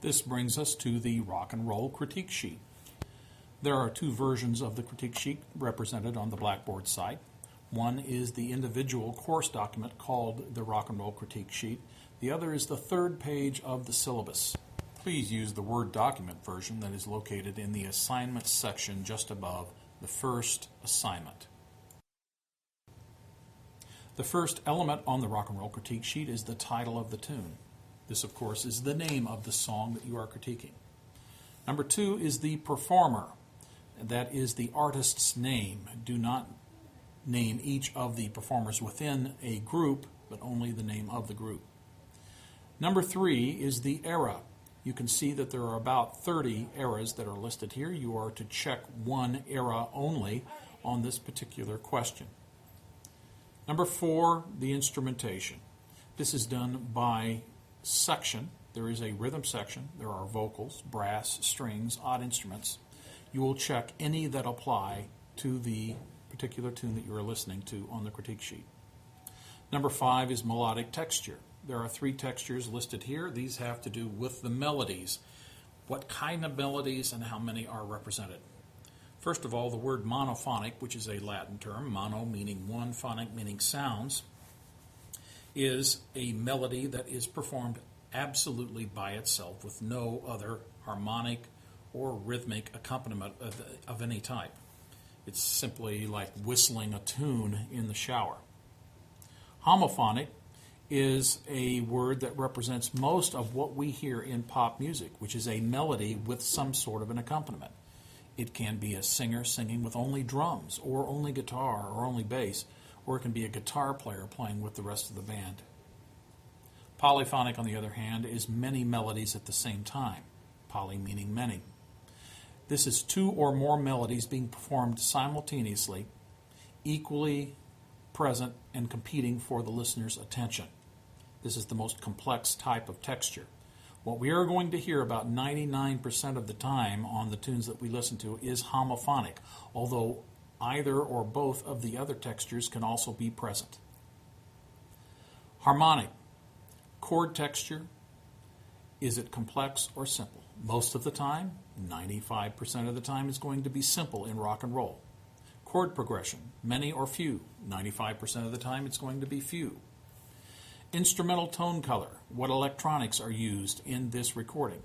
This brings us to the rock and roll critique sheet. There are two versions of the critique sheet represented on the Blackboard site. One is the individual course document called the rock and roll critique sheet. The other is the third page of the syllabus. Please use the Word document version that is located in the assignments section just above the first assignment. The first element on the rock and roll critique sheet is the title of the tune. This, of course, is the name of the song that you are critiquing. Number two is the performer. That is the artist's name. Do not name each of the performers within a group, but only the name of the group. Number three is the era. You can see that there are about 30 eras that are listed here. You are to check one era only on this particular question. Number four, the instrumentation. This is done by section. There is a rhythm section. There are vocals, brass, strings, odd instruments. You will check any that apply to the particular tune that you are listening to on the critique sheet. Number five is melodic texture. There are three textures listed here. These have to do with the melodies. What kind of melodies and how many are represented? First of all, the word monophonic, which is a Latin term, mono meaning one, phonic meaning sounds, is a melody that is performed absolutely by itself with no other harmonic or rhythmic accompaniment of any type. It's simply like whistling a tune in the shower. Homophonic is a word that represents most of what we hear in pop music, which is a melody with some sort of an accompaniment. It can be a singer singing with only drums, or only guitar, or only bass, or it can be a guitar player playing with the rest of the band. Polyphonic, on the other hand, is many melodies at the same time. Poly meaning many. This is two or more melodies being performed simultaneously, equally present and competing for the listener's attention. This is the most complex type of texture. What we are going to hear about 99% of the time on the tunes that we listen to is homophonic, although either or both of the other textures can also be present. Harmonic. Chord texture. Is it complex or simple? Most of the time, 95% of the time, is going to be simple in rock and roll. Chord progression. Many or few. 95% of the time, it's going to be few. Instrumental tone color. What electronics are used in this recording?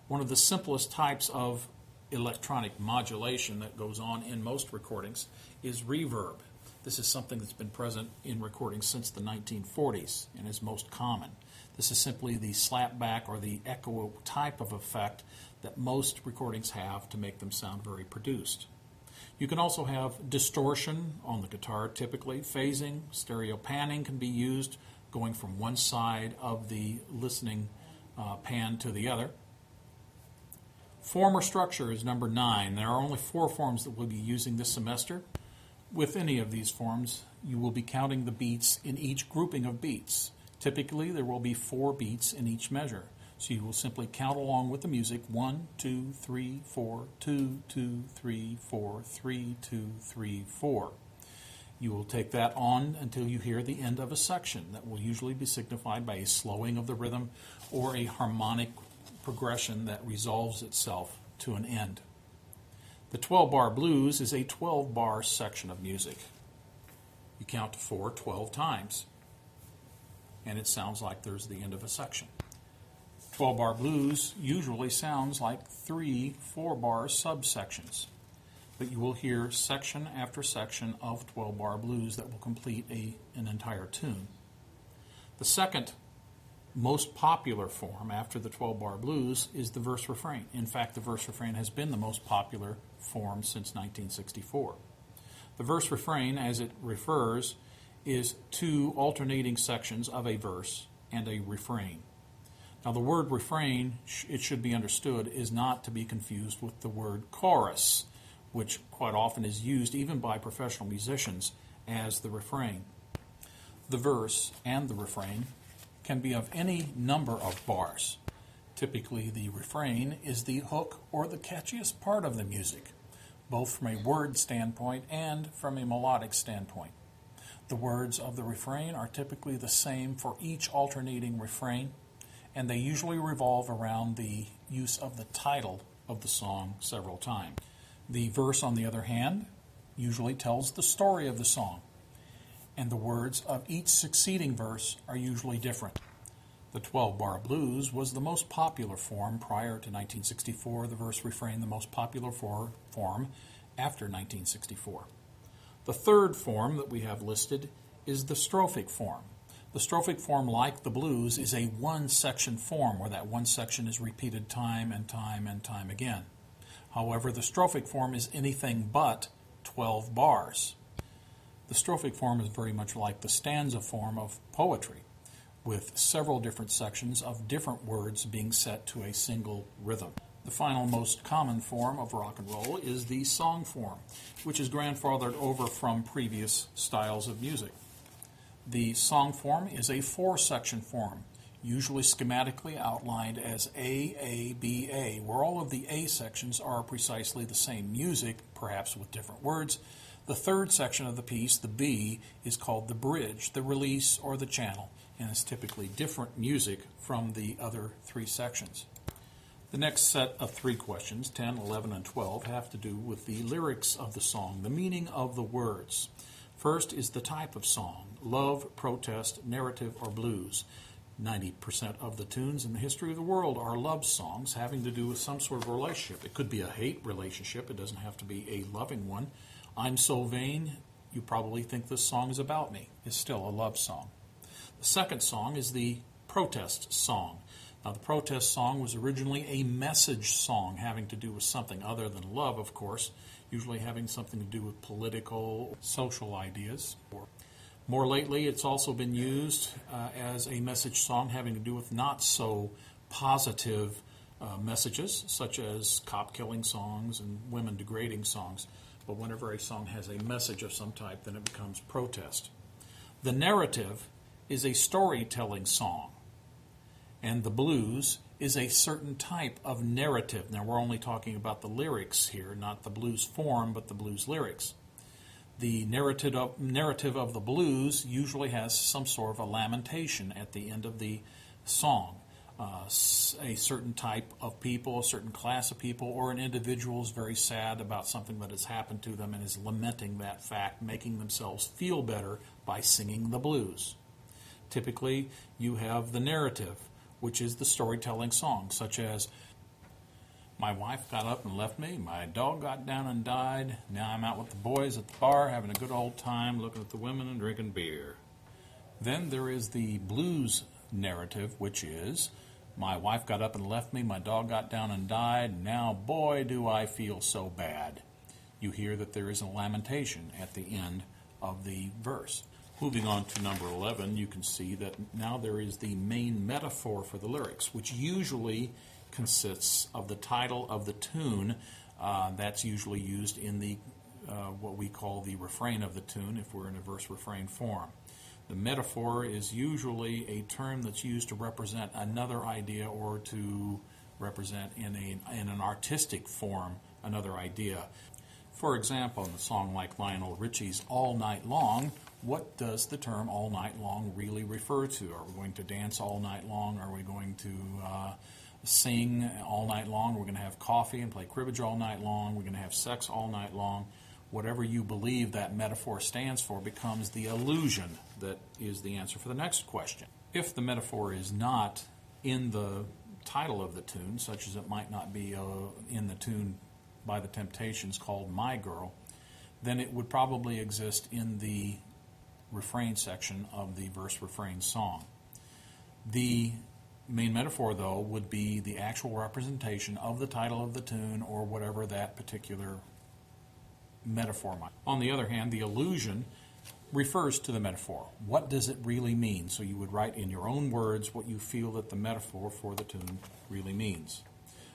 One of the simplest types of electronic modulation that goes on in most recordings is reverb. This is something that's been present in recordings since the 1940s and is most common. This is simply the slapback or the echo type of effect that most recordings have to make them sound very produced. You can also have distortion on the guitar typically. Phasing, stereo panning can be used, going from one side of the listening pan to the other. Form or structure is number 9. There are only 4 forms that we'll be using this semester. With any of these forms, you will be counting the beats in each grouping of beats. Typically, there will be 4 beats in each measure. So you will simply count along with the music, 1, 2, 3, 4, 2, 2, 3, 4, 3, 2, 3, 4. You will take that on until you hear the end of a section. That will usually be signified by a slowing of the rhythm or a harmonic progression that resolves itself to an end. The 12-bar blues is a 12-bar section of music. You count to 4 12 times, and it sounds like there's the end of a section. 12-bar blues usually sounds like 3 4-bar subsections, but you will hear section after section of 12-bar blues that will complete an entire tune. The second most popular form after the 12-bar blues is the verse-refrain. In fact, the verse-refrain has been the most popular form since 1964. The verse-refrain, as it refers, is 2 alternating sections of a verse and a refrain. Now, the word refrain, it should be understood, is not to be confused with the word chorus, which quite often is used even by professional musicians as the refrain. The verse and the refrain can be of any number of bars. Typically, the refrain is the hook or the catchiest part of the music, both from a word standpoint and from a melodic standpoint. The words of the refrain are typically the same for each alternating refrain, and they usually revolve around the use of the title of the song several times. The verse, on the other hand, usually tells the story of the song, and the words of each succeeding verse are usually different. The 12-bar blues was the most popular form prior to 1964, the verse-refrain the most popular form after 1964. The third form that we have listed is the strophic form. The strophic form, like the blues, is a one-section form where that one section is repeated time and time and time again. However, the strophic form is anything but 12 bars. The strophic form is very much like the stanza form of poetry, with several different sections of different words being set to a single rhythm. The final most common form of rock and roll is the song form, which is grandfathered over from previous styles of music. The song form is a four-section form, usually schematically outlined as A, B, A, where all of the A sections are precisely the same music, perhaps with different words. The third section of the piece, the B, is called the bridge, the release, or the channel, and is typically different music from the other three sections. The next set of three questions, 10, 11, and 12, have to do with the lyrics of the song, the meaning of the words. First is the type of song, love, protest, narrative, or blues. 90% of the tunes in the history of the world are love songs having to do with some sort of relationship. It could be a hate relationship. It doesn't have to be a loving one. I'm So Vain, you probably think this song is about me, is still a love song. The second song is the protest song. Now, the protest song was originally a message song having to do with something other than love, of course, usually having something to do with political, social ideas. More lately, it's also been used as a message song having to do with not so positive messages, such as cop-killing songs and women-degrading songs. But whenever a song has a message of some type, then it becomes protest. The narrative is a storytelling song, and the blues is a certain type of narrative. Now, we're only talking about the lyrics here, not the blues form, but the blues lyrics. The narrative of the blues usually has some sort of a lamentation at the end of the song. A certain type of people, a certain class of people, or an individual is very sad about something that has happened to them and is lamenting that fact, making themselves feel better by singing the blues. Typically, you have the narrative, which is the storytelling song, such as, my wife got up and left me, my dog got down and died, now I'm out with the boys at the bar having a good old time looking at the women and drinking beer. Then there is the blues narrative, which is, my wife got up and left me, my dog got down and died, now boy do I feel so bad. You hear that there is a lamentation at the end of the verse. Moving on to number 11, you can see that now there is the main metaphor for the lyrics, which usually consists of the title of the tune. That's usually used in the what we call the refrain of the tune if we're in a verse-refrain form. The metaphor is usually a term that's used to represent another idea or to represent in an artistic form another idea. For example, in a song like Lionel Richie's All Night Long, what does the term all night long really refer to? Are we going to dance all night long? Are we going to sing all night long? We're going to have coffee and play cribbage all night long. We're going to have sex all night long. Whatever you believe that metaphor stands for becomes the illusion that is the answer for the next question. If the metaphor is not in the title of the tune, such as it might not be in the tune by the Temptations called My Girl, then it would probably exist in the refrain section of the verse-refrain song. The main metaphor, though, would be the actual representation of the title of the tune or whatever that particular metaphor might. On the other hand, the allusion refers to the metaphor. What does it really mean? So you would write in your own words what you feel that the metaphor for the tune really means.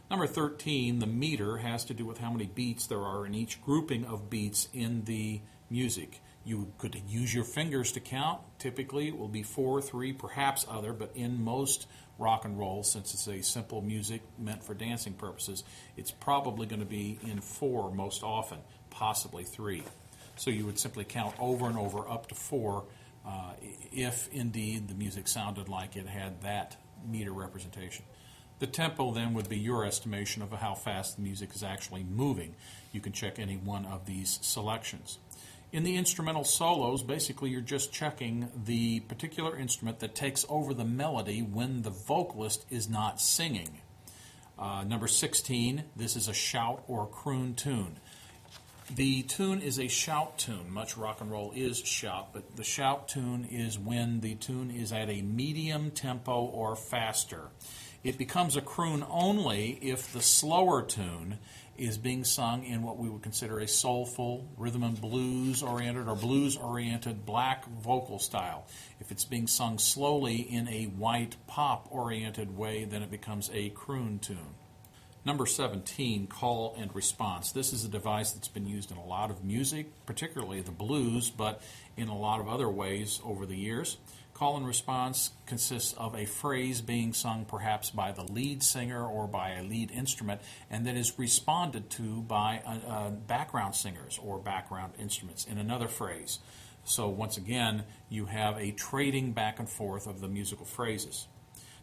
Number 13, the meter, has to do with how many beats there are in each grouping of beats in the music. You could use your fingers to count. Typically, it will be 4, 3, perhaps other, but in most rock and roll, since it's a simple music meant for dancing purposes, it's probably going to be in 4 most often, possibly 3. So you would simply count over and over up to 4 if indeed the music sounded like it had that meter representation. The tempo then would be your estimation of how fast the music is actually moving. You can check any one of these selections. In the instrumental solos, basically you're just checking the particular instrument that takes over the melody when the vocalist is not singing. Number 16, this is a shout or croon tune. The tune is a shout tune. Much rock and roll is shout, but the shout tune is when the tune is at a medium tempo or faster. It becomes a croon only if the slower tune is being sung in what we would consider a soulful, rhythm and blues oriented or blues oriented black vocal style. If it's being sung slowly in a white pop oriented way, then it becomes a croon tune. Number 17, call and response. This is a device that's been used in a lot of music, particularly the blues, but in a lot of other ways over the years. Call and response consists of a phrase being sung perhaps by the lead singer or by a lead instrument, and that is responded to by background singers or background instruments in another phrase. So once again, you have a trading back and forth of the musical phrases.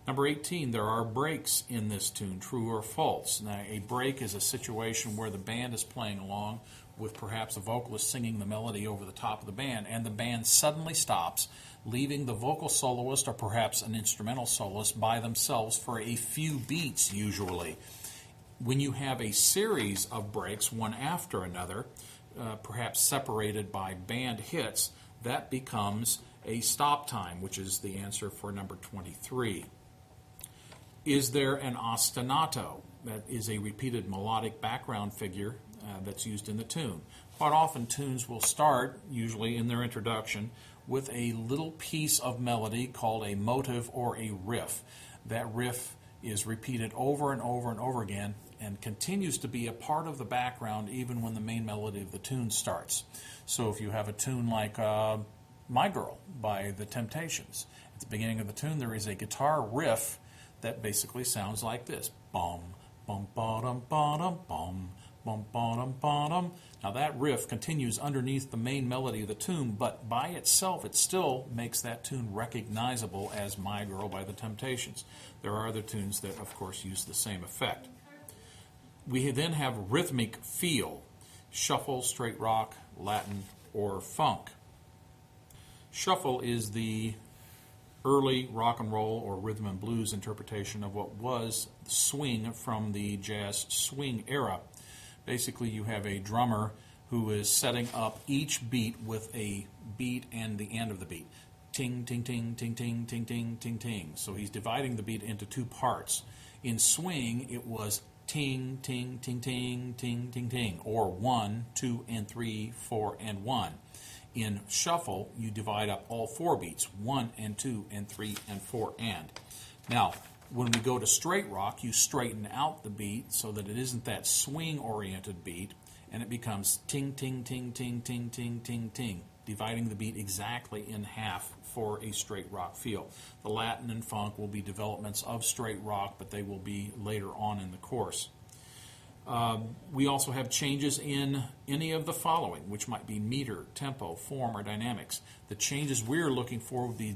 Number 18, there are breaks in this tune, true or false. Now, a break is a situation where the band is playing along with perhaps a vocalist singing the melody over the top of the band, and the band suddenly stops, leaving the vocal soloist or perhaps an instrumental soloist by themselves for a few beats usually. When you have a series of breaks, one after another, perhaps separated by band hits, that becomes a stop time, which is the answer for number 23. Is there an ostinato? That is a repeated melodic background figure that's used in the tune. Quite often tunes will start, usually in their introduction, with a little piece of melody called a motive or a riff. That riff is repeated over and over and over again and continues to be a part of the background even when the main melody of the tune starts. So if you have a tune like My Girl by The Temptations, at the beginning of the tune there is a guitar riff that basically sounds like this. Bum, bum, ba-dum, ba-dum, bum, bum, ba-dum, ba-dum. Now that riff continues underneath the main melody of the tune, but by itself it still makes that tune recognizable as My Girl by The Temptations. There are other tunes that, of course, use the same effect. We then have rhythmic feel, shuffle, straight rock, Latin, or funk. Shuffle is the early rock and roll or rhythm and blues interpretation of what was swing from the jazz swing era. Basically, you have a drummer who is setting up each beat with a beat and the end of the beat. Ting, ting, ting, ting, ting, ting, ting, ting, ting. So he's dividing the beat into two parts. In swing, it was ting, ting, ting, ting, ting, ting, ting, or 1, 2, and 3, 4, and 1. In shuffle, you divide up all four beats, 1 and 2 and 3 and 4 and. Now, when we go to straight rock, you straighten out the beat so that it isn't that swing-oriented beat, and it becomes ting, ting, ting, ting, ting, ting, ting, ting, dividing the beat exactly in half for a straight rock feel. The Latin and funk will be developments of straight rock, but they will be later on in the course. We also have changes in any of the following, which might be meter, tempo, form, or dynamics. The changes we're looking for would be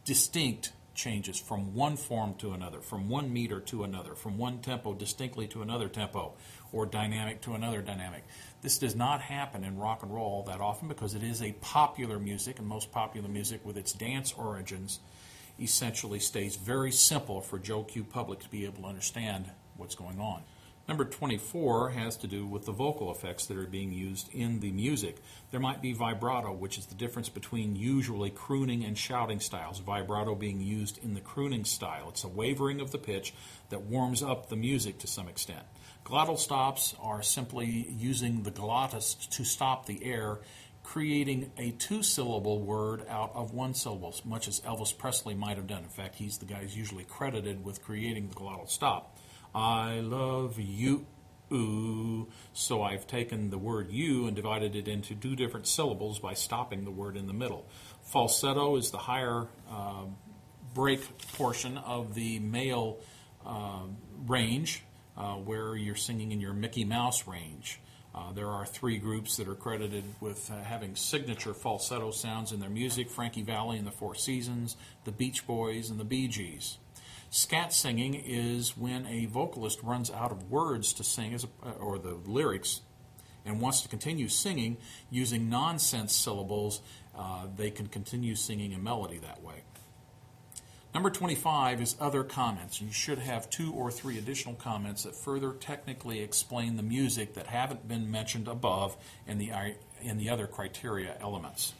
distinct changes from one form to another, from one meter to another, from one tempo distinctly to another tempo, or dynamic to another dynamic. This does not happen in rock and roll that often because it is a popular music, and most popular music with its dance origins essentially stays very simple for Joe Q public to be able to understand what's going on. Number 24 has to do with the vocal effects that are being used in the music. There might be vibrato, which is the difference between usually crooning and shouting styles. Vibrato being used in the crooning style. It's a wavering of the pitch that warms up the music to some extent. Glottal stops are simply using the glottis to stop the air, creating a two-syllable word out of one syllable, much as Elvis Presley might have done. In fact, he's the guy who's usually credited with creating the glottal stop. I love you. So I've taken the word you and divided it into two different syllables by stopping the word in the middle. Falsetto is the higher break portion of the male range, where you're singing in your Mickey Mouse range. There are three groups that are credited with having signature falsetto sounds in their music: Frankie Valli and the Four Seasons, the Beach Boys, and the Bee Gees. Scat singing is when a vocalist runs out of words to sing, or the lyrics, and wants to continue singing using nonsense syllables. They can continue singing a melody that way. Number 25 is other comments. You should have 2 or 3 additional comments that further technically explain the music that haven't been mentioned above in the other criteria elements.